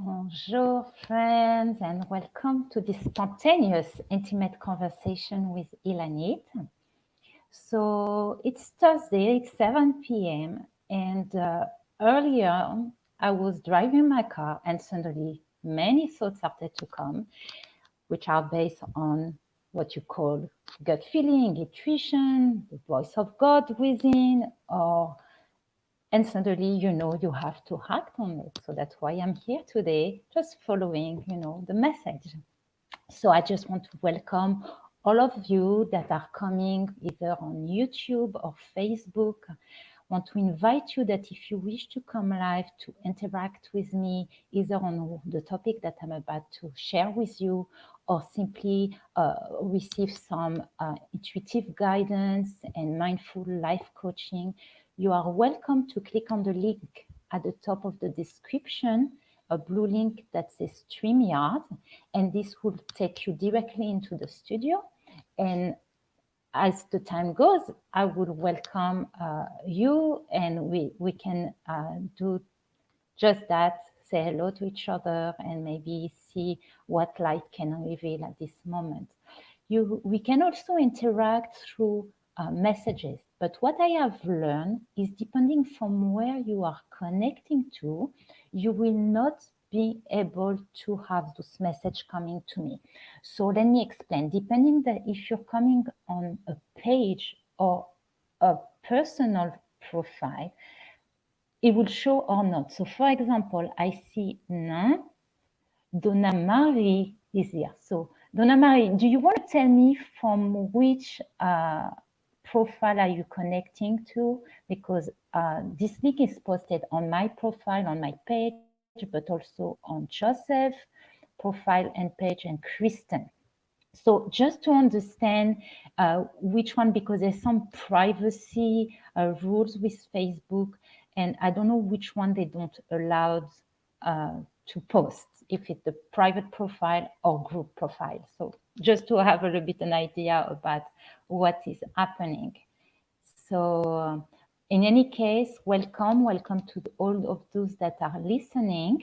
Bonjour, friends, and welcome to this spontaneous, intimate conversation with Ilanit. So it's Thursday, it's 7 p.m., and earlier I was driving my car, and suddenly many thoughts started to come, which are based on what you call gut feeling, intuition, the voice of God within, and suddenly you have to act on it. So that's why I'm here today, just following the message. So I just want to welcome all of you that are coming either on YouTube or Facebook. Want to invite you that if you wish to come live to interact with me either on the topic that I'm about to share with you, or simply receive some intuitive guidance and mindful life coaching, you are welcome to click on the link at the top of the description, a blue link that says StreamYard, and this will take you directly into the studio. And as the time goes, I would welcome you, and we can do just that, say hello to each other, and maybe see what light can reveal at this moment. We can also interact through messages, but what I have learned is depending from where you are connecting to, you will not be able to have those messages coming to me. So let me explain. Depending that if you're coming on a page or a personal profile, it will show or not. So for example, I see Nain, Donna Marie is here. So Donna Marie, do you want to tell me from which profile are you connecting to? Because this link is posted on my profile, on my page, but also on Joseph profile and page, and Kristen. So just to understand which one, because there's some privacy rules with Facebook, and I don't know which one they don't allow to post, if it's the private profile or group profile. So just to have a little bit an idea about what is happening. So in any case, welcome to all of those that are listening.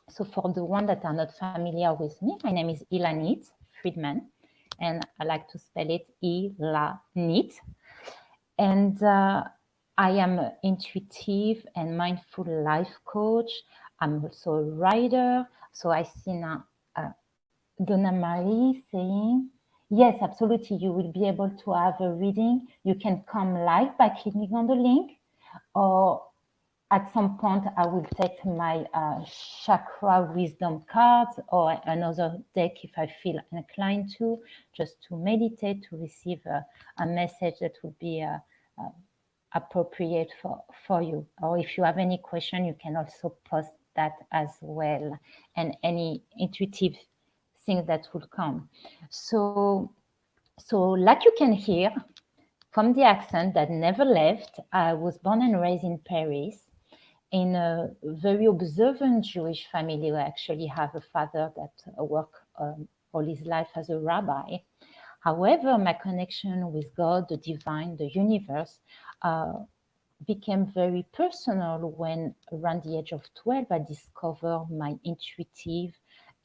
So for the ones that are not familiar with me, my name is Ilanit Friedman, and I like to spell it Ilanit. And I am an intuitive and mindful life coach. I'm also a writer. So I see now Donna Marie saying, yes, absolutely, you will be able to have a reading. You can come live by clicking on the link, or at some point, I will take my chakra wisdom cards or another deck if I feel inclined to, just to meditate, to receive a message that would be appropriate for you. Or if you have any question, you can also post that as well, and any intuitive thing that will come. So like you can hear from the accent that never left, I was born and raised in Paris, in a very observant Jewish family. I actually have a father that worked all his life as a rabbi. However, my connection with God, the divine, the universe, became very personal when around the age of 12, I discovered my intuitive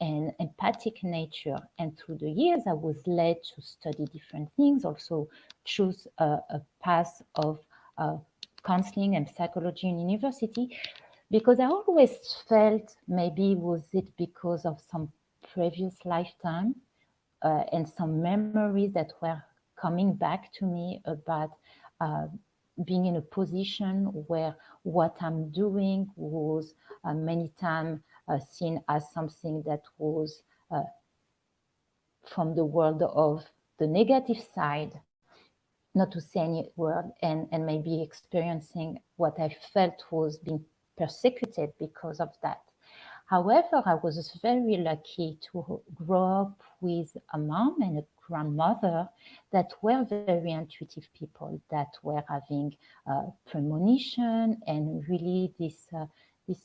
and empathic nature. And through the years, I was led to study different things, also choose a path of counseling and psychology in university, because I always felt, maybe was it because of some previous lifetime and some memories that were coming back to me about being in a position where what I'm doing was many times seen as something that was from the world of the negative side, not to say any word, and maybe experiencing what I felt was being persecuted because of that. However, I was very lucky to grow up with a mom and a grandmother that were very intuitive people, that were having premonition and really this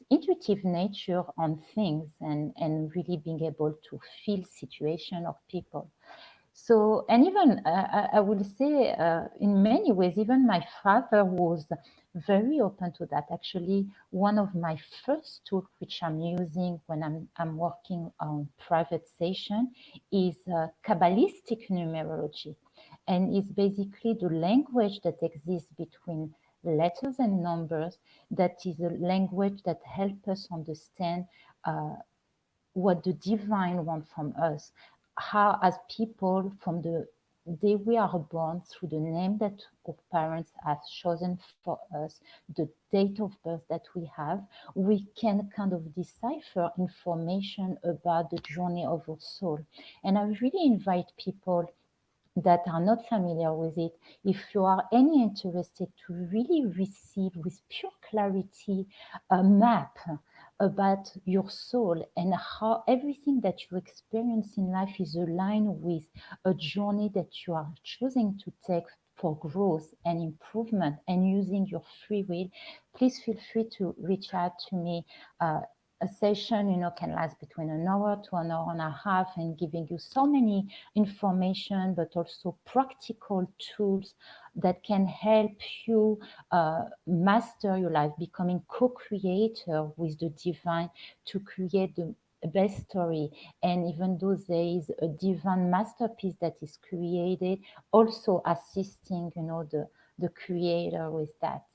intuitive nature on things, and really being able to feel situation of people. So, and even I will say, in many ways, even my father was very open to that. Actually, one of my first tools, which I'm using when I'm working on private session, is Kabbalistic numerology, and it's basically the language that exists between letters and numbers. That is a language that helps us understand what the divine wants from us. How, as people, from the day we are born, through the name that our parents have chosen for us, the date of birth that we have, we can kind of decipher information about the journey of our soul. And I really invite people that are not familiar with it, if you are any interested, to really receive with pure clarity a map about your soul and how everything that you experience in life is aligned with a journey that you are choosing to take for growth and improvement and using your free will. Please feel free to reach out to me. A session, can last between an hour to an hour and a half, and giving you so many information, but also practical tools that can help you master your life, becoming co-creator with the divine to create the best story. And even though there is a divine masterpiece that is created, also assisting, the creator with that.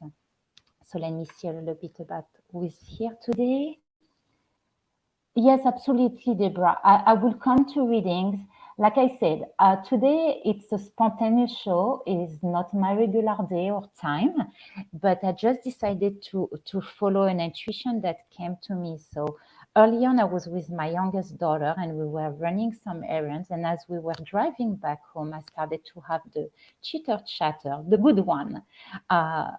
So let me see a little bit about who is here today. Yes, absolutely, Deborah. I will come to readings. Like I said, today it's a spontaneous show. It's not my regular day or time, but I just decided to follow an intuition that came to me. So early on, I was with my youngest daughter, and we were running some errands. And as we were driving back home, I started to have the chitter chatter, the good one, uh,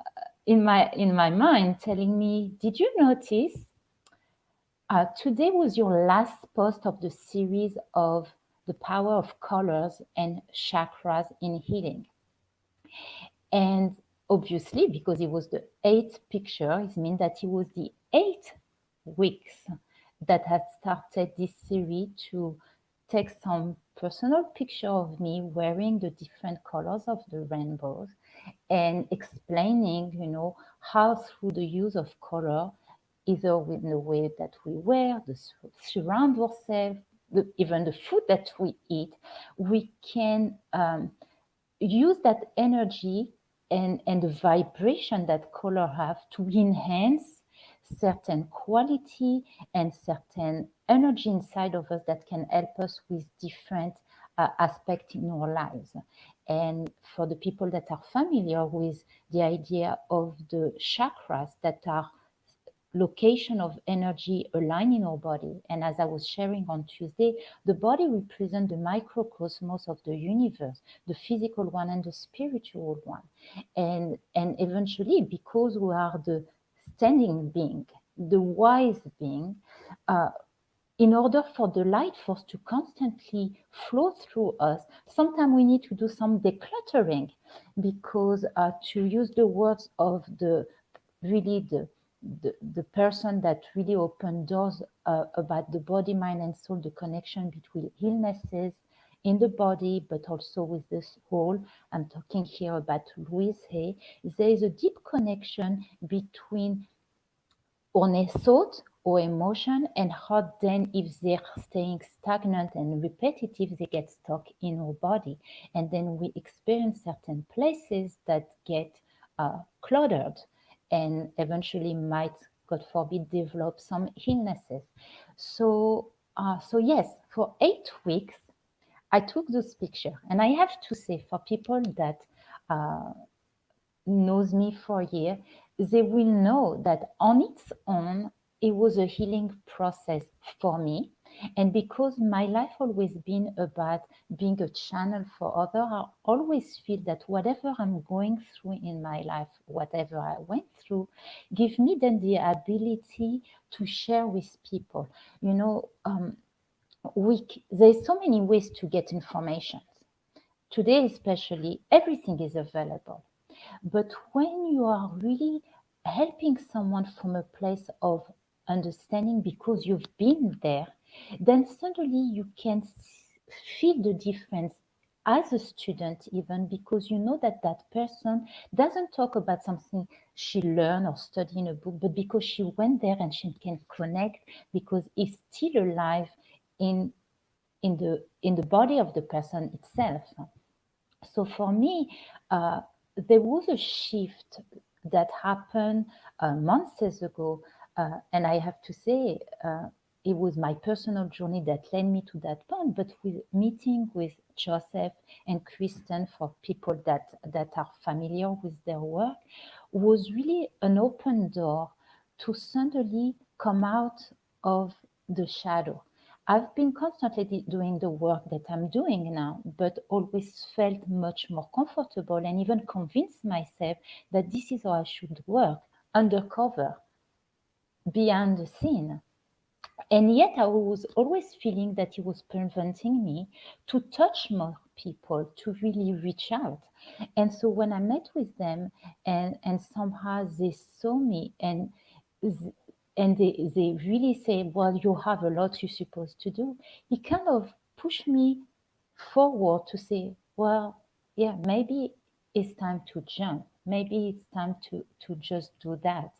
in my mind, telling me, "Did you notice?" Today was your last post of the series of the power of colors and chakras in healing. And obviously, because it was the eighth picture, it means that it was the 8 weeks that had started this series to take some personal picture of me wearing the different colors of the rainbows and explaining, how through the use of color, either with the way that we wear, the surround ourselves, even the food that we eat, we can use that energy and the vibration that color have to enhance certain quality and certain energy inside of us that can help us with different aspects in our lives. And for the people that are familiar with the idea of the chakras that are location of energy aligned in our body. And as I was sharing on Tuesday, the body represents the microcosmos of the universe, the physical one and the spiritual one. And eventually, because we are the standing being, the wise being, uh, in order for the light force to constantly flow through us, sometimes we need to do some decluttering, because to use the words of the person that really opened doors about the body, mind, and soul, the connection between illnesses in the body, but also with the soul. I'm talking here about Louise Hay. There is a deep connection between our thought or emotion, and how then, if they're staying stagnant and repetitive, they get stuck in our body. And then we experience certain places that get cluttered and eventually might, God forbid, develop some illnesses. So yes, for 8 weeks, I took this picture. And I have to say, for people that uh, knows me for a year, they will know that on its own, it was a healing process for me. And because my life always been about being a channel for others, I always feel that whatever I'm going through in my life, whatever I went through, give me then the ability to share with people. There's so many ways to get information. Today, especially, everything is available. But when you are really helping someone from a place of understanding because you've been there, then suddenly you can feel the difference as a student even, because you know that that person doesn't talk about something she learned or studied in a book, but because she went there and she can connect, because it's still alive in the body of the person itself. So for me, there was a shift that happened months ago, and I have to say, it was my personal journey that led me to that point. But with meeting with Joseph and Kristen, for people that are familiar with their work, was really an open door to suddenly come out of the shadow. I've been constantly doing the work that I'm doing now, but always felt much more comfortable and even convinced myself that this is how I should work, undercover, behind the scene. And yet I was always feeling that it was preventing me to touch more people, to really reach out. And so when I met with them, and somehow they saw me, and they really say, well, you have a lot you're supposed to do. It kind of pushed me forward to say, well, yeah, maybe it's time to jump. Maybe it's time to just do that.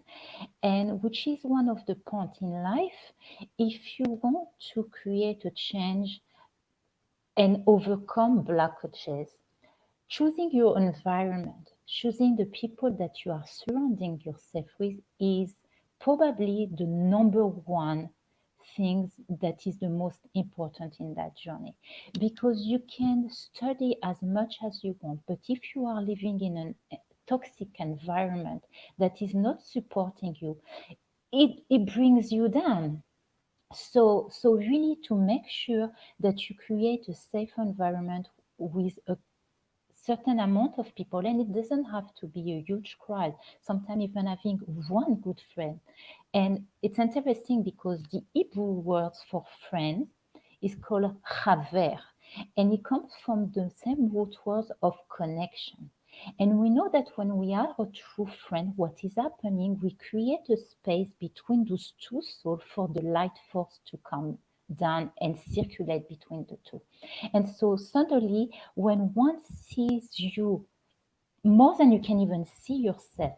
And which is one of the points in life. If you want to create a change and overcome blockages, choosing your environment, choosing the people that you are surrounding yourself with is probably the number one thing that is the most important in that journey. Because you can study as much as you want, but if you are living in a toxic environment that is not supporting you, it brings you down. So really to make sure that you create a safe environment with a certain amount of people, and it doesn't have to be a huge crowd, sometimes even having one good friend. And it's interesting because the Hebrew words for friend is called chaver, and it comes from the same root word of connection. And we know that when we are a true friend, what is happening, we create a space between those two souls for the light force to come down and circulate between the two. And so suddenly, when one sees you more than you can even see yourself,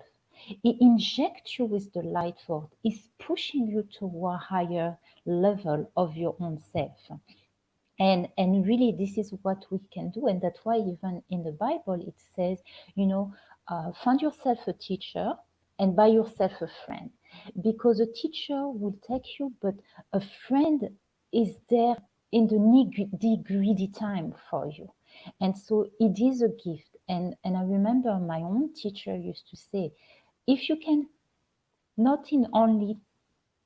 it injects you with the light force, it's pushing you to a higher level of your own self. And really, this is what we can do. And that's why even in the Bible, it says, find yourself a teacher and buy yourself a friend. Because a teacher will take you, but a friend is there in the nitty-gritty time for you. And so it is a gift. And I remember my own teacher used to say, if you can, not in only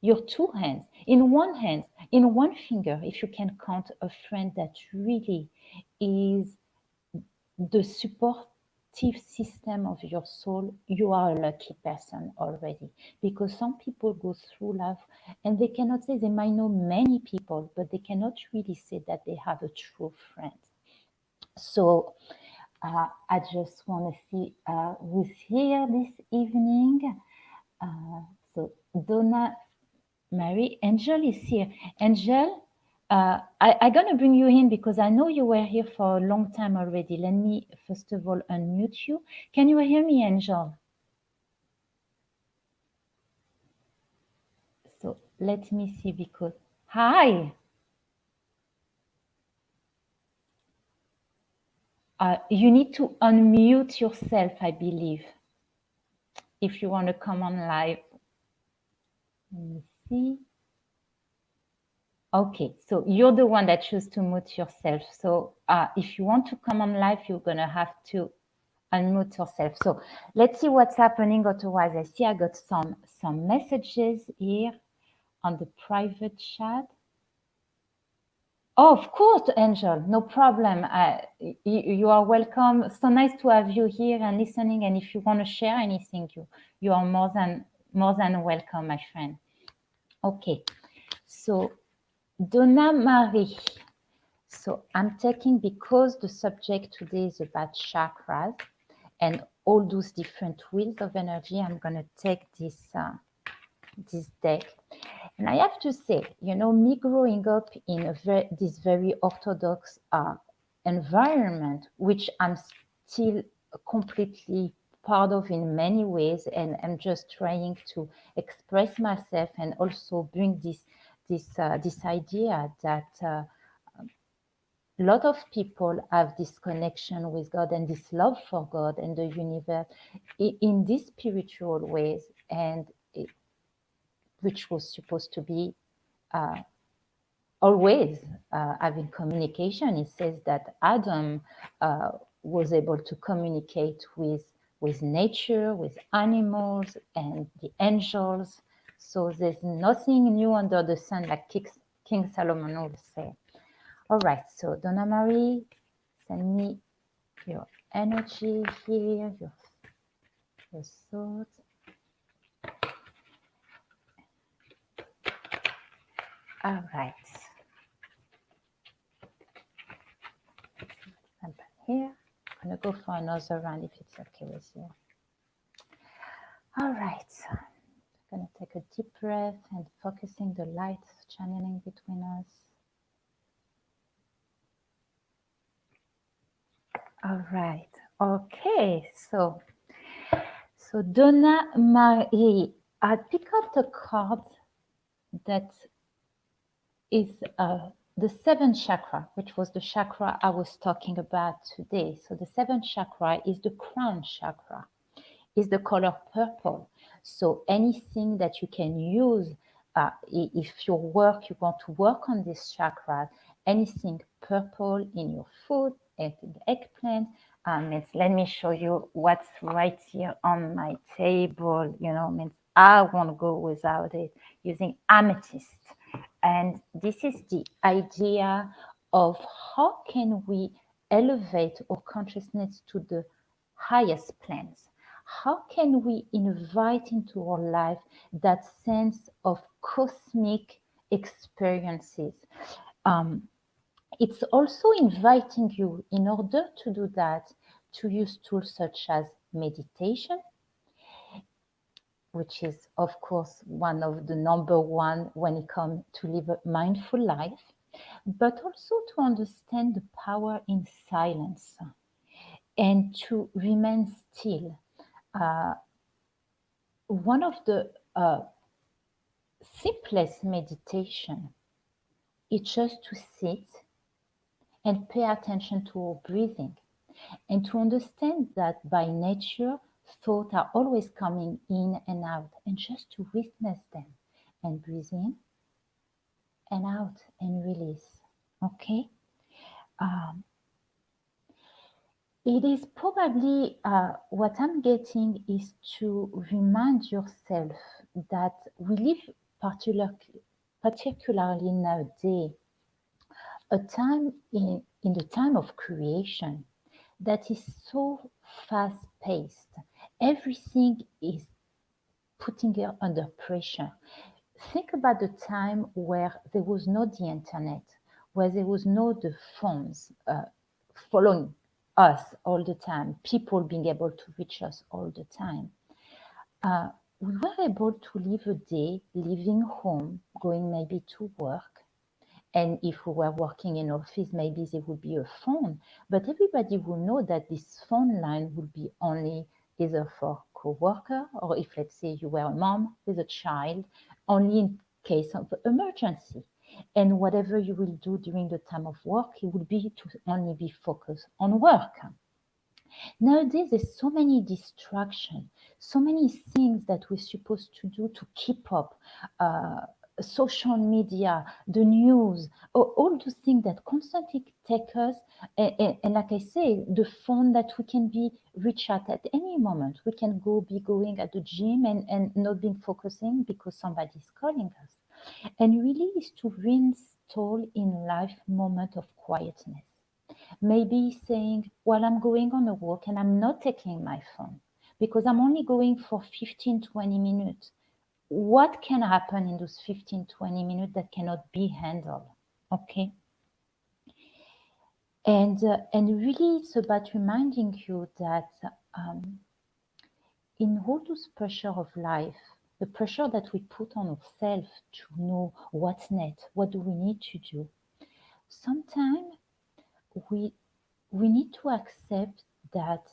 your two hands, in one hand, in one finger, if you can count a friend that really is the supportive system of your soul, you are a lucky person already. Because some people go through life and they cannot say, they might know many people, but they cannot really say that they have a true friend. So I just want to see who's here this evening. So Donna, Mary, Angel is here. Angel, I'm going to bring you in because I know you were here for a long time already. Let me, first of all, unmute you. Can you hear me, Angel? So let me see because, hi. You need to unmute yourself, I believe, if you want to come on live. Let me see. Okay, so you're the one that chose to mute yourself. So if you want to come on live, you're going to have to unmute yourself. So let's see what's happening. Otherwise, I see I got some messages here on the private chat. Oh, of course, Angel, no problem. You are welcome. So nice to have you here and listening. And if you want to share anything, you are more than welcome, my friend. Okay, so Donna Marie. So I'm taking, because the subject today is about chakras and all those different wheels of energy, I'm going to take this deck. And I have to say, me growing up in this very orthodox environment, which I'm still completely part of in many ways, and I'm just trying to express myself and also bring this idea that a lot of people have this connection with God and this love for God and the universe in these spiritual ways, and which was supposed to be uh, always having communication. It says that Adam was able to communicate with nature, with animals, and the angels. So there's nothing new under the sun, like King Solomon would say. All right, so Donna Marie, send me your energy here, your thoughts. All right. I'm here. I'm gonna go for another round if it's okay with you. All right. I'm gonna take a deep breath and focusing the light channeling between us. All right. Okay. So Donna Marie, I pick up the card that is the seventh chakra, which was the chakra I was talking about today. So the seventh chakra is the crown chakra, is the color purple. So anything that you can use, if you want to work on this chakra, anything purple in your food, anything eggplant. Let me show you what's right here on my table. Means I won't go without it. Using amethyst. And this is the idea of how can we elevate our consciousness to the highest planes. How can we invite into our life that sense of cosmic experiences? It's also inviting you, in order to do that, to use tools such as meditation, which is, of course, one of the number one when it comes to live a mindful life, but also to understand the power in silence and to remain still. One of the simplest meditation is just to sit and pay attention to our breathing and to understand that by nature, thoughts are always coming in and out, and just to witness them and breathe in and out and release. Okay? It is probably what I'm getting is to remind yourself that we live particularly nowadays a time in the time of creation that is so fast paced. Everything is putting you under pressure. Think about the time where there was no the internet, where there was no the phones following us all the time, people being able to reach us all the time. We were able to live a day, leaving home, going maybe to work. And if we were working in office, maybe there would be a phone, but everybody will know that this phone line would be only either for co-worker, or if, let's say, you were a mom with a child, only in case of emergency. And whatever you will do during the time of work, it will be to only be focused on work. Nowadays, there's so many distractions, so many things that we're supposed to do to keep up. Social media, the news, all those things that constantly take us. And like I say, the phone that we can be reached at any moment. We can be going at the gym and not being focusing because somebody's calling us. And really is to reinstall in life moment of quietness. Maybe saying, well, I'm going on a walk and I'm not taking my phone because I'm only going for 15, 20 minutes. What can happen in those 15, 20 minutes that cannot be handled? Okay. And really it's about reminding you that in all those pressure of life, the pressure that we put on ourselves to know what's next, what do we need to do, sometimes we we need to accept that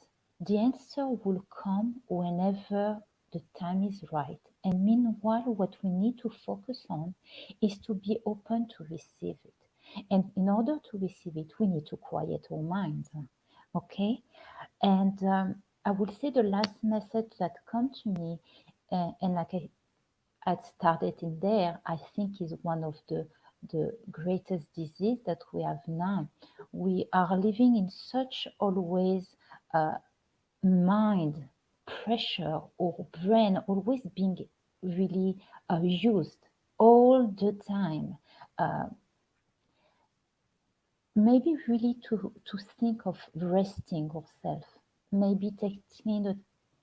the answer will come whenever the time is right. And meanwhile, what we need to focus on is to be open to receive it. And in order to receive it, we need to quiet our minds. Okay? And I would say the last message that come to me, and like I had started in there, I think is one of the greatest disease that we have now. We are living in such always mind pressure or brain always being really used all the time. Uh, Maybe really to think of resting ourselves, maybe taking a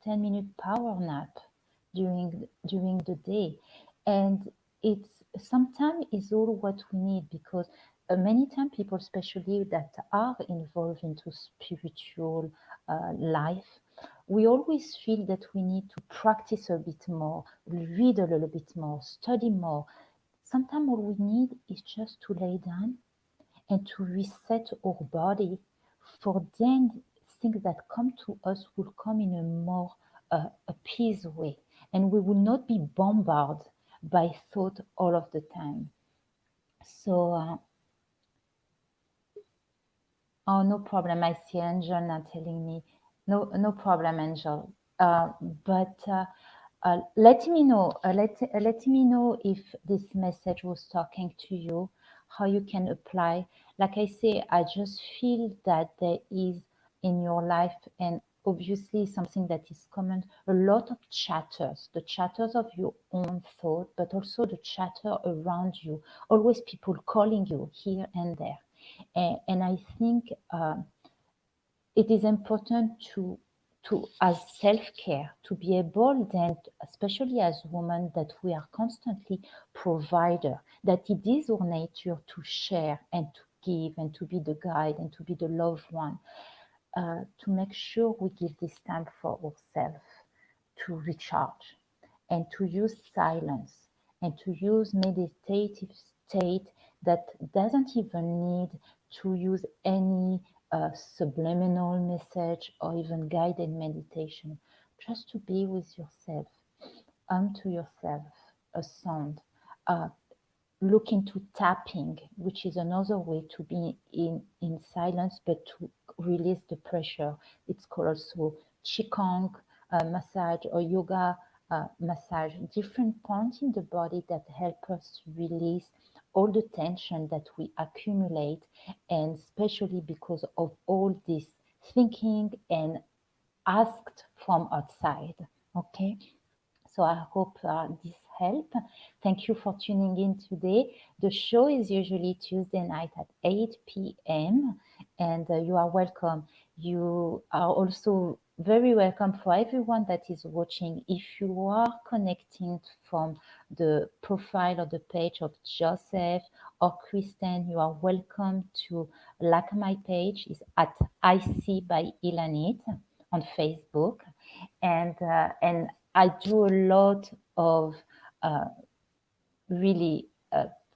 10-minute power nap during the day. And it's sometimes is all what we need, because many times people, especially that are involved into spiritual life, we always feel that we need to practice a bit more, read a little bit more, study more. Sometimes all we need is just to lay down and to reset our body, for then things that come to us will come in a more a peace way, and we will not be bombarded by thought all of the time. So oh, no problem. I see Angel now telling me no problem, Angel. But let me know. Let me know if this message was talking to you, how you can apply. Like I say, I just feel that there is in your life, and obviously something that is common, a lot of chatters, the chatters of your own thought, but also the chatter around you. Always people calling you here and there. And I think it is important to as self-care, to be able then, especially as women, that we are constantly provider, that it is our nature to share and to give and to be the guide and to be the loved one, to make sure we give this time for ourselves to recharge and to use silence and to use meditative state that doesn't even need to use any subliminal message or even guided meditation. Just to be with yourself, unto yourself, a sound. Uh, Look into tapping, which is another way to be in silence, but to release the pressure. It's called also Qigong massage or yoga massage, different points in the body that help us release all the tension that we accumulate, and especially because of all this thinking and asked from outside. Okay, so I hope this helped. Thank you for tuning in today. The show is usually Tuesday night at 8 p.m. and you are welcome. You are also very welcome for everyone that is watching. If you are connecting from the profile or the page of Joseph or Kristen, you are welcome to like my page. Is at IC by Ilanit on Facebook, and I do a lot of uh, really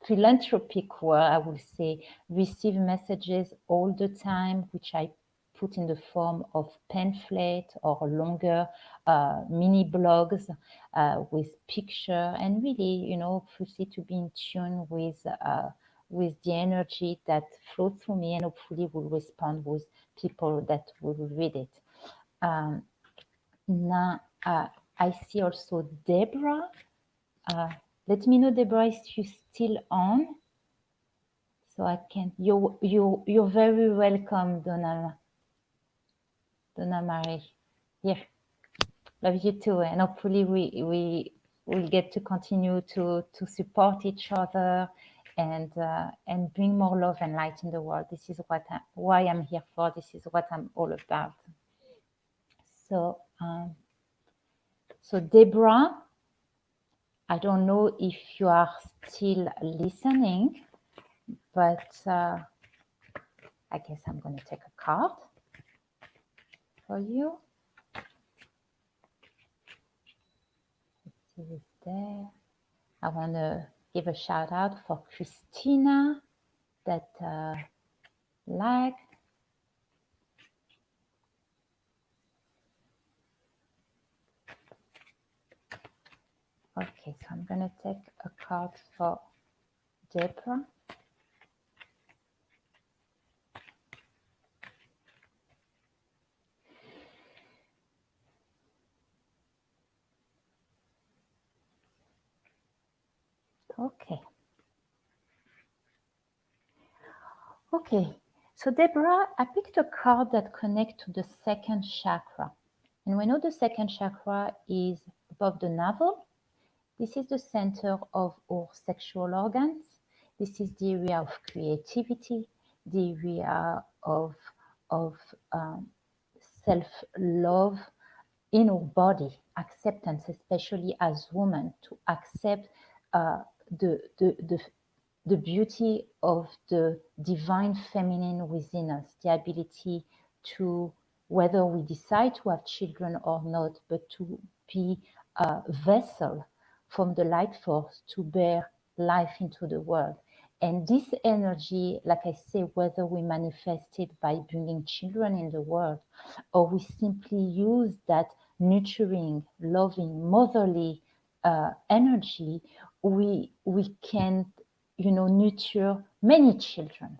philanthropic work, I would say, receive messages all the time, which I put in the form of pamphlet or longer mini blogs with picture, and really, obviously to be in tune with the energy that flows through me, and hopefully will respond with people that will read it. Um, Now, I see also Deborah. Let me know, Deborah, if you're still on, so I can. You're very welcome, Donna Marie. Here, love you too, and hopefully we will get to continue to support each other and bring more love and light in the world. This is why I'm here for. This is what I'm all about. So, Deborah, I don't know if you are still listening, but I guess I'm going to take a card for you. Let's see who's there. I want to give a shout out for Christina that liked. Okay, so I'm going to take a card for Deborah. Okay. Okay, so Deborah, I picked a card that connects to the second chakra. And we know the second chakra is above the navel. This is the center of our sexual organs. This is the area of creativity, the area of self-love in our body, acceptance, especially as women, to accept uh, the, the, the, the beauty of the divine feminine within us, the ability to, whether we decide to have children or not, but to be a vessel from the light force to bear life into the world. And this energy, like I say, whether we manifest it by bringing children in the world, or we simply use that nurturing, loving, motherly energy, we can, nurture many children.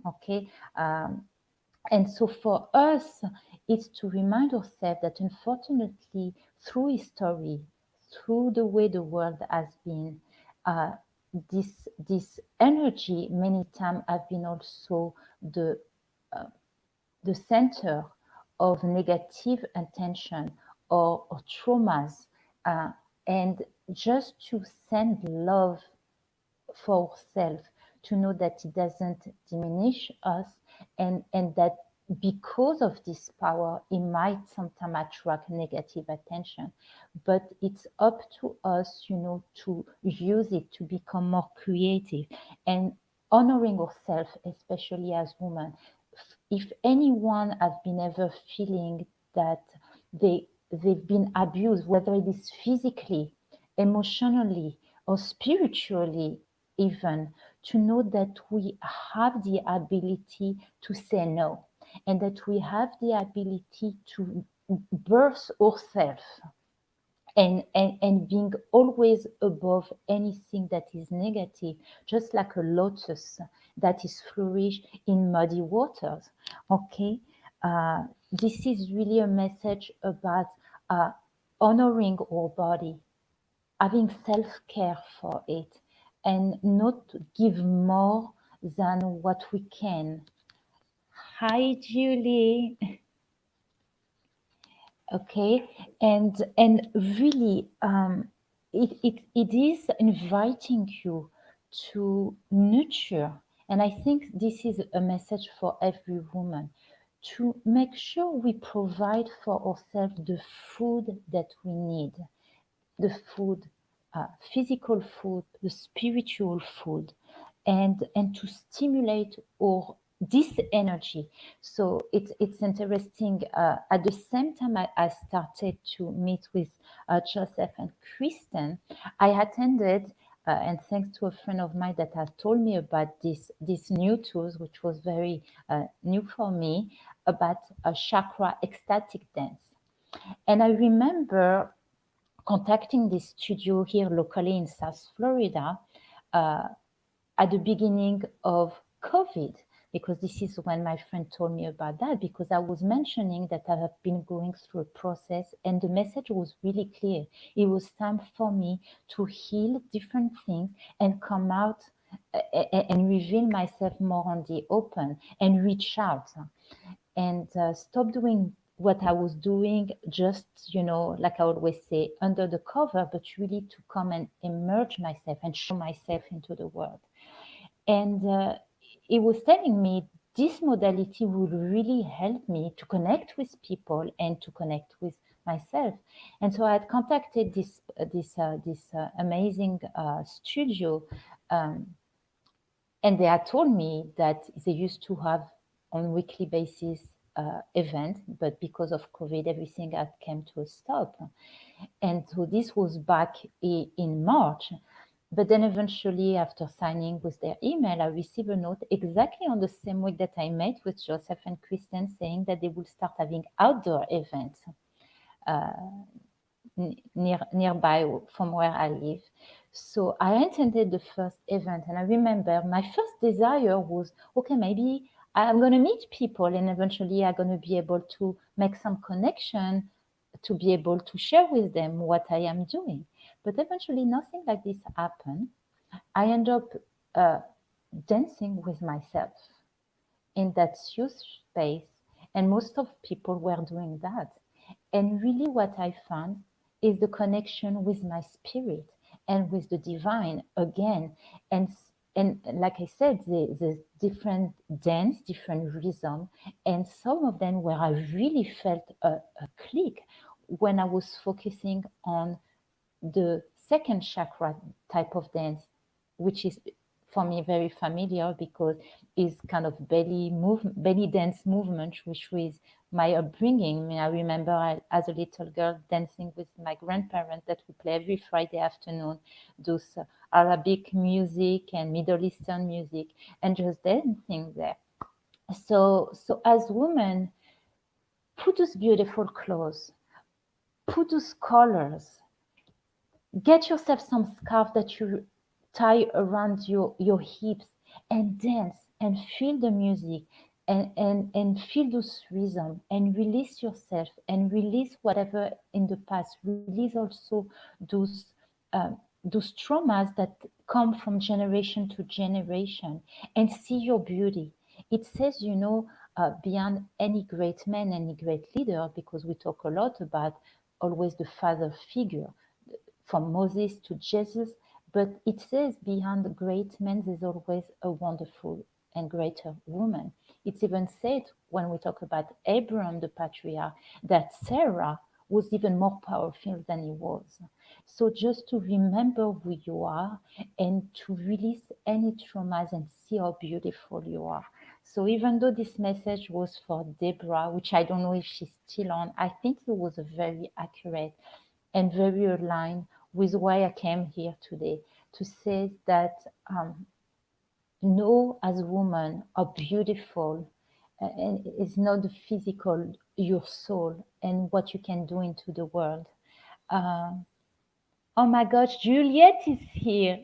Okay, and so for us, it's to remind ourselves that unfortunately, through history, through the way the world has been, uh, this energy many times have been also the center of negative intention or traumas, uh, and just to send love for ourselves, to know that it doesn't diminish us, and that because of this power, it might sometimes attract negative attention. But it's up to us, to use it to become more creative and honoring ourselves, especially as women. If anyone has been ever feeling that they've been abused, whether it is physically, emotionally, or spiritually, even, to know that we have the ability to say no, and that we have the ability to birth ourselves, and being always above anything that is negative, just like a lotus that is flourish in muddy waters. Okay, this is really a message about honoring our body, having self-care for it, and not give more than what we can. Hi, Julie. Okay, and really, it is inviting you to nurture, and I think this is a message for every woman, to make sure we provide for ourselves the food that we need, the food, physical food, the spiritual food, and to stimulate our this energy. So it's interesting. At the same time, I started to meet with Joseph and Kristen. I attended. And thanks to a friend of mine that had told me about this new tools, which was very new for me, about a chakra ecstatic dance. And I remember contacting this studio here locally in South Florida uh, at the beginning of COVID, because this is when my friend told me about that, because I was mentioning that I have been going through a process, and the message was really clear. It was time for me to heal different things and come out and reveal myself more on the open and reach out, and stop doing what I was doing, just, like I always say, under the cover, but really to come and emerge myself and show myself into the world. And he was telling me this modality would really help me to connect with people and to connect with myself. And so I had contacted this amazing studio, um, and they had told me that they used to have on weekly basis event, but because of COVID, everything had came to a stop. And so this was back in March. But then eventually, after signing with their email, I received a note exactly on the same week that I met with Joseph and Kristen, saying that they will start having outdoor events nearby from where I live. So I attended the first event, and I remember my first desire was, okay, maybe I'm going to meet people, and eventually I'm going to be able to make some connection to be able to share with them what I am doing. But eventually, nothing like this happened. I end up uh, dancing with myself in that youth space, and most of people were doing that. And really, what I found is the connection with my spirit and with the divine again. And and like I said, the different dance, different rhythm, and some of them where I really felt a click when I was focusing on the second chakra type of dance, which is for me very familiar because it's kind of belly dance movement, which was my upbringing. I mean, I remember as a little girl dancing with my grandparents that we play every Friday afternoon, those Arabic music and Middle Eastern music, and just dancing there. So as women, put those beautiful clothes, put those colors, get yourself some scarf that you tie around your hips and dance and feel the music and feel those rhythm and release yourself and release whatever in the past. Release also those um, those traumas that come from generation to generation and see your beauty. It says, beyond any great man, any great leader, because we talk a lot about always the father figure from Moses to Jesus, but it says behind the great men there's always a wonderful and greater woman. It's even said when we talk about Abraham, the patriarch, that Sarah was even more powerful than he was. So just to remember who you are and to release any traumas and see how beautiful you are. So even though this message was for Deborah, which I don't know if she's still on, I think it was a very accurate and very aligned with why I came here today to say that know as women are beautiful, and it's not the physical, your soul and what you can do into the world. Uh, oh my gosh, Juliet is here.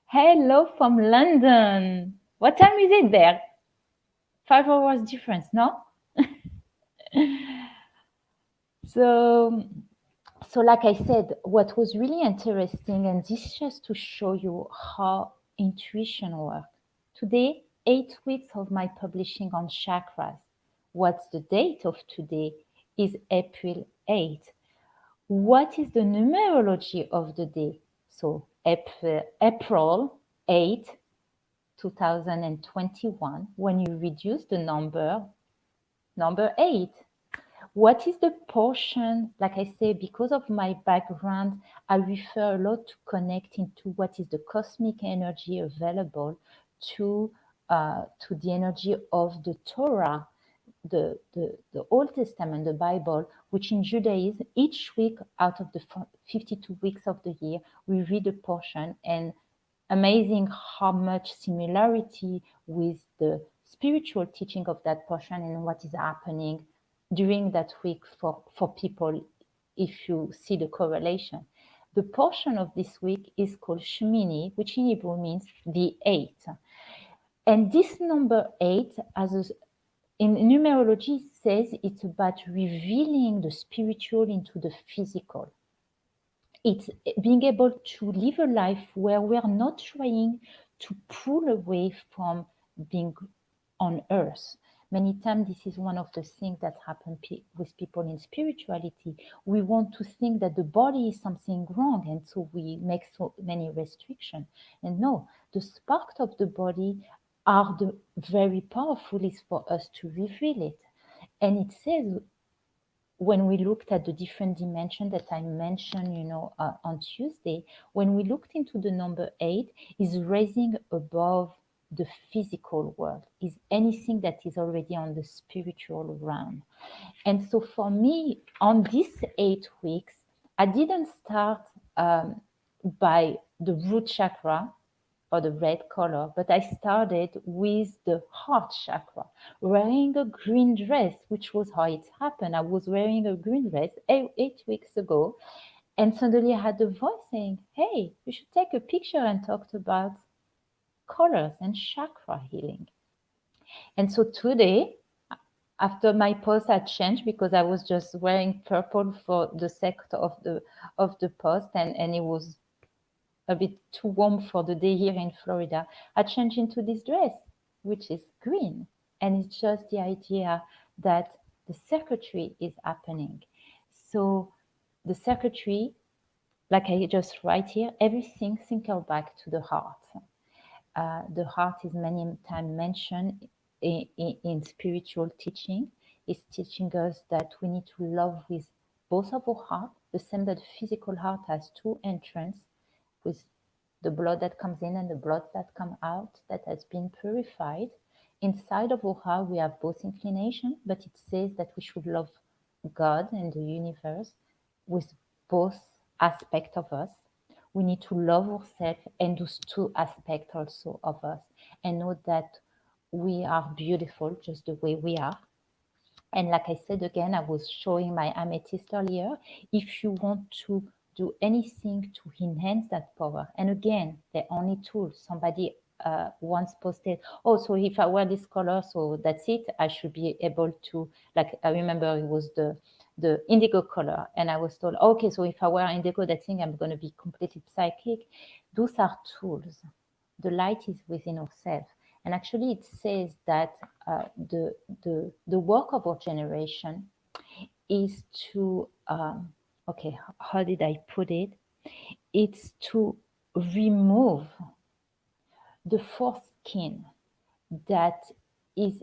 Hello from London. What time is it there? 5 hours difference, no? So like I said, what was really interesting, and this is just to show you how intuition works. Today, 8 weeks of my publishing on chakras. What's the date of today? Is April 8th. What is the numerology of the day? So April 8th, 2021, when you reduce the number 8. What is the portion? Like I say, because of my background, I refer a lot to connecting to what is the cosmic energy available to the energy of the Torah, the Old Testament, the Bible, which in Judaism, each week out of the 52 weeks of the year, we read a portion, and amazing how much similarity with the spiritual teaching of that portion and what is happening during that week for people if you see the correlation. The portion of this week is called Shmini, which in Hebrew means the 8. And this number 8, in numerology, says it's about revealing the spiritual into the physical. It's being able to live a life where we are not trying to pull away from being on earth. Many times, this is one of the things that happen with people in spirituality. We want to think that the body is something wrong, and so we make so many restrictions. And no, the spark of the body are the very powerful is for us to reveal it. And it says when we looked at the different dimensions that I mentioned, on Tuesday, when we looked into the number 8, is raising above the physical world, is anything that is already on the spiritual realm. And so for me, on these 8 weeks, I didn't start by the root chakra. or the red color, but I started with the heart chakra, wearing a green dress, which was how it happened. I was wearing a green dress 8 weeks ago, and suddenly I had a voice saying, hey, you should take a picture and talk about colors and chakra healing. And so today, after my post had changed because I was just wearing purple for the sake of the post, and it was a bit too warm for the day here in Florida, I changed into this dress, which is green. And it's just the idea that the circuitry is happening. So the circuitry, like I just write here, everything circle back to the heart. The heart is many times mentioned in spiritual teaching. It's teaching us that we need to love with both of our heart, the same that the physical heart has two entrances, with the blood that comes in and the blood that comes out, that has been purified. Inside of our heart, we have both inclination, but it says that we should love God and the universe with both aspects of us. We need to love ourselves and those two aspects also of us, and know that we are beautiful just the way we are. And like I said again, I was showing my amethyst earlier. If you want to do anything to enhance that power, and again, they're only tools. Somebody once posted, oh, so if I wear this color, so that's it, I should be able to, like, I remember it was the indigo color, and I was told, okay, so if I wear indigo, that thing, I'm going to be completely psychic. Those are tools. The light is within ourselves. And actually, it says that the work of our generation is to, okay, how did I put it? It's to remove the foreskin that is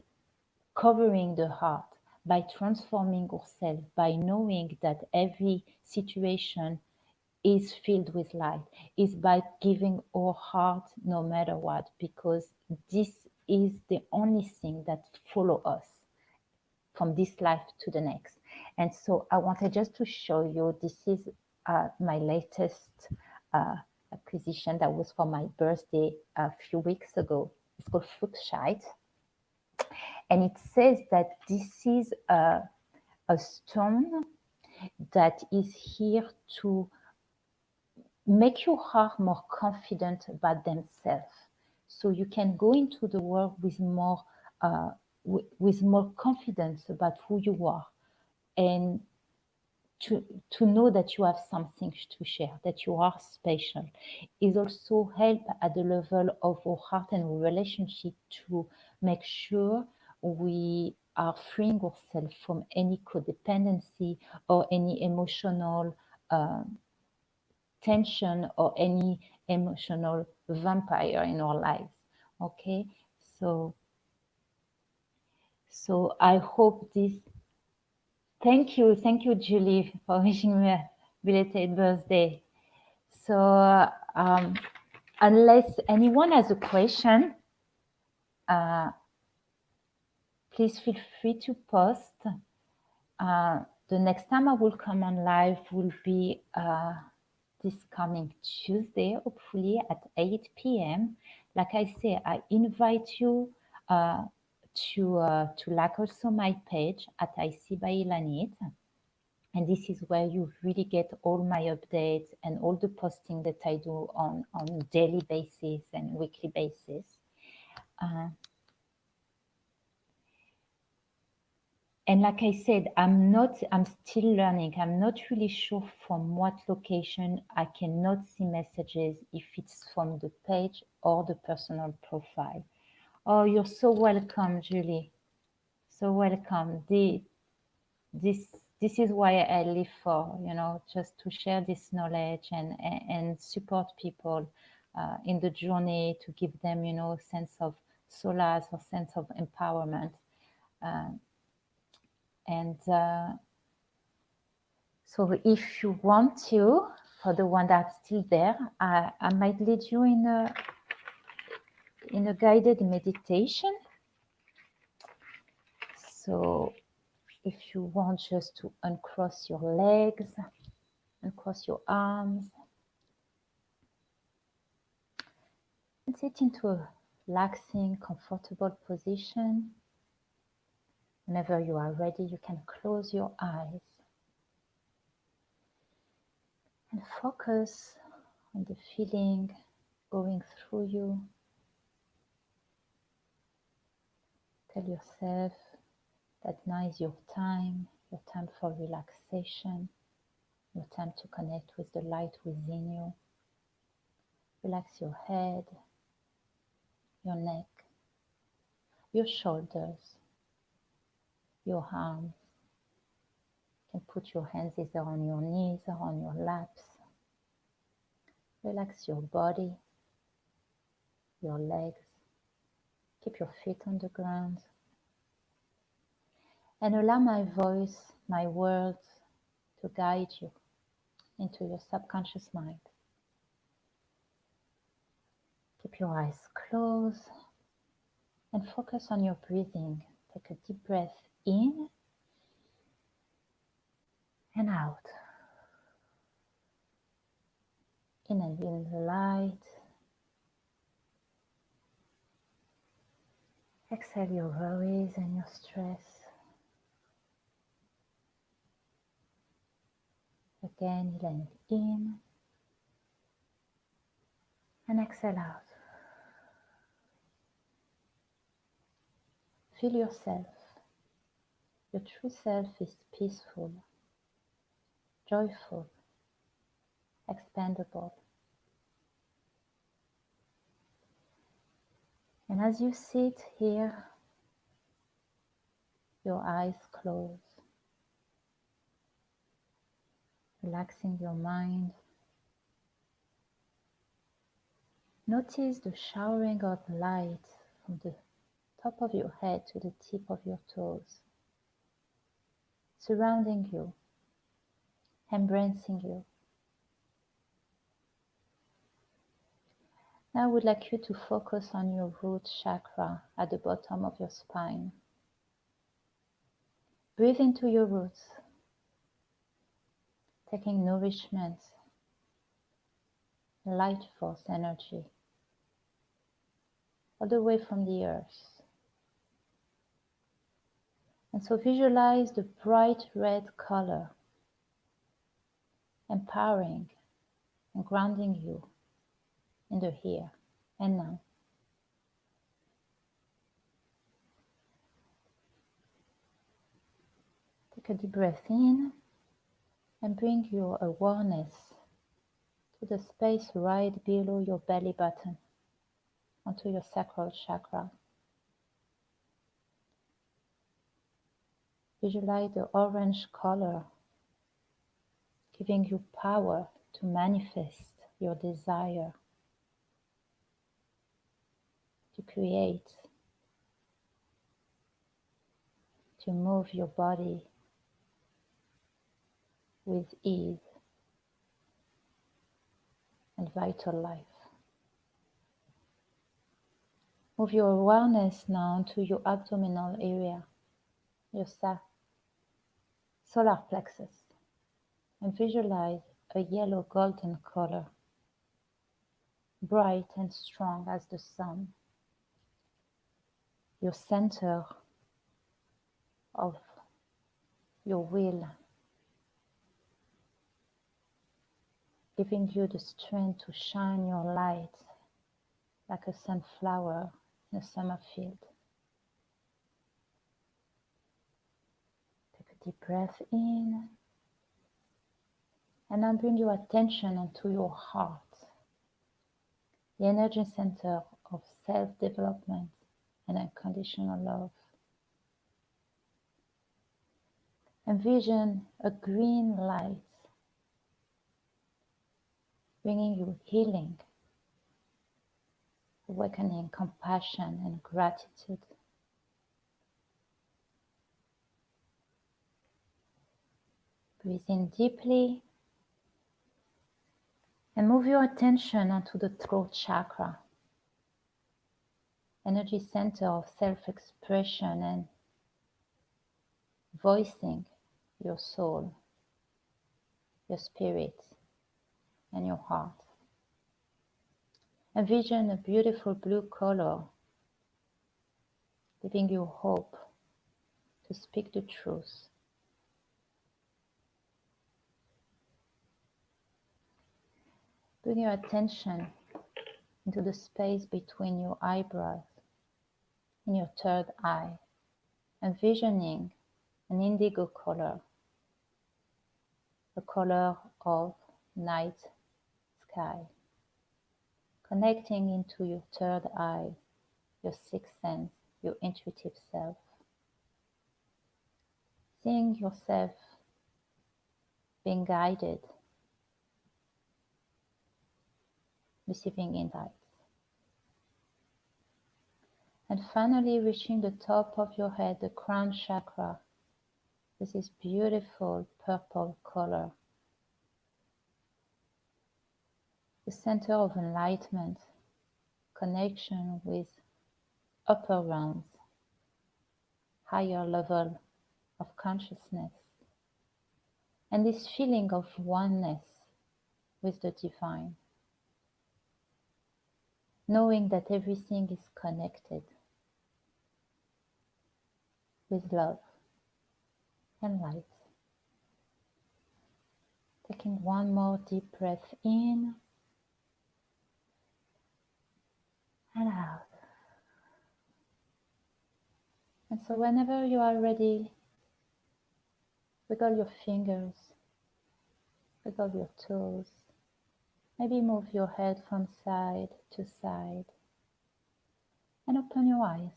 covering the heart by transforming ourselves, by knowing that every situation is filled with light, is by giving our heart no matter what, because this is the only thing that follow us from this life to the next. And so I wanted just to show you, this is my latest acquisition that was for my birthday a few weeks ago. It's called Fruchtscheit. And it says that this is a stone that is here to make your heart more confident about themselves, so you can go into the world with more confidence about who you are, and to know that you have something to share, that you are special. Is also help at the level of our heart and relationship to make sure we are freeing ourselves from any codependency or any emotional tension or any emotional vampire in our lives. Okay, so I hope this. Thank you, Julie, for wishing me a belated birthday. So unless anyone has a question, please feel free to post. The next time I will come on live will be this coming Tuesday, hopefully at 8 p.m. Like I say, I invite you to like also my page at I See by Ilanit. And this is where you really get all my updates and all the posting that I do on daily basis and weekly basis. And like I said, I'm still learning. I'm not really sure from what location I cannot see messages, if it's from the page or the personal profile. Oh, you're so welcome, Julie. So welcome. This is why I live for, just to share this knowledge and support people in the journey, to give them, sense of solace or sense of empowerment. So if you want to, for the one that's still there, I might lead you in a guided meditation. So if you want just to uncross your legs, uncross your arms, and And sit into a relaxing, comfortable position. Whenever you are ready, you can close your eyes and focus on the feeling going through you. Tell yourself that now is your time for relaxation, your time to connect with the light within you. Relax your head, your neck, your shoulders, your arms. You can put your hands either on your knees or on your laps. Relax your body, your legs. Keep your feet on the ground. And allow my voice, my words, to guide you into your subconscious mind. Keep your eyes closed and focus on your breathing. Take a deep breath in and out. In and in the light. Exhale your worries and your stress. Again, inhale in and exhale out. Feel yourself. Your true self is peaceful, joyful, expandable. And as you sit here, your eyes close, relaxing your mind. Notice the showering of light from the top of your head to the tip of your toes, surrounding you, embracing you. Now I would like you to focus on your root chakra at the bottom of your spine. Breathe into your roots, taking nourishment, light force energy, all the way from the earth. And so visualize the bright red color, empowering and grounding you in the here and now. Take a deep breath in and bring your awareness to the space right below your belly button, onto your sacral chakra. Visualize the orange color, giving you power to manifest your desire, to create, to move your body with ease and vital life. Move your awareness now to your abdominal area, your solar plexus, and visualize a yellow golden color, bright and strong as the sun, your center of your will, giving you the strength to shine your light like a sunflower in a summer field. Take a deep breath in and now bring your attention onto your heart, the energy center of self-development and unconditional love. Envision a green light bringing you healing, awakening compassion and gratitude. Breathe in deeply and move your attention onto the throat chakra, energy center of self-expression and voicing your soul, your spirit, and your heart. Envision a beautiful blue color, giving you hope to speak the truth. Bring your attention into the space between your eyebrows, in your third eye, envisioning an indigo color, the color of night sky, connecting into your third eye, your sixth sense, your intuitive self. Seeing yourself being guided, receiving insights. And finally reaching the top of your head, the crown chakra, with this beautiful purple color, the center of enlightenment, connection with upper realms, higher level of consciousness, and this feeling of oneness with the divine, knowing that everything is connected with love and light. Taking one more deep breath in and out. And so whenever you are ready, wiggle your fingers, wiggle your toes, maybe move your head from side to side, and open your eyes.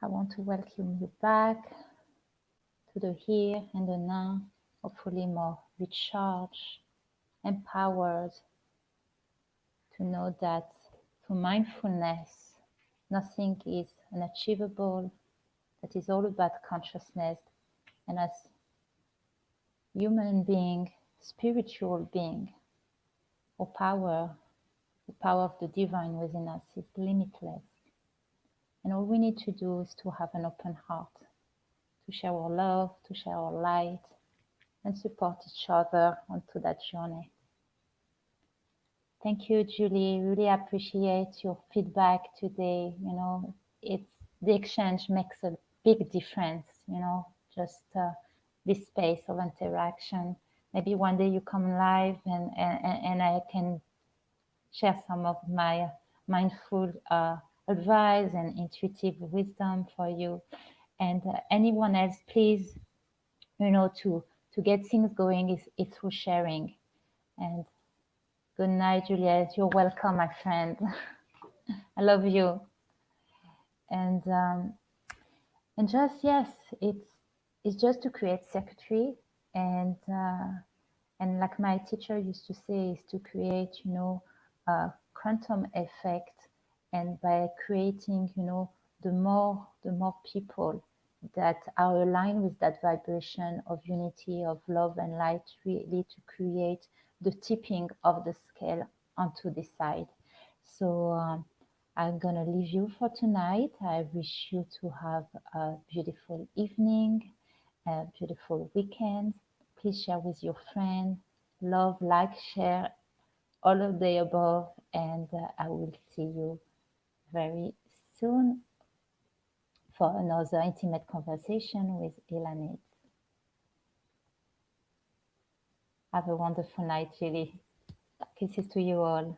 I want to welcome you back to the here and the now, hopefully more recharged, empowered to know that through mindfulness, nothing is unachievable, that is all about consciousness, and as human being, spiritual being, our power, the power of the divine within us is limitless. And all we need to do is to have an open heart, to share our love, to share our light, and support each other onto that journey. Thank you, Julie. Really appreciate your feedback today. It's the exchange makes a big difference, just this space of interaction. Maybe one day you come live and I can share some of my mindful advice and intuitive wisdom for you. And anyone else, please, to get things going is through sharing. And good night, Juliet. You're welcome, my friend. I love you. And just yes, it's just to create circuitry, and like my teacher used to say, is to create a quantum effect, and by creating the more people that are aligned with that vibration of unity, of love and light, really to create the tipping of the scale onto this side. So I'm gonna leave you for tonight. I wish you to have a beautiful evening, a beautiful weekend. Please share with your friends. Love, like, share, all of the above. And I will see you very soon for another intimate conversation with Ilanit. Have a wonderful night, Julie. Kisses to you all.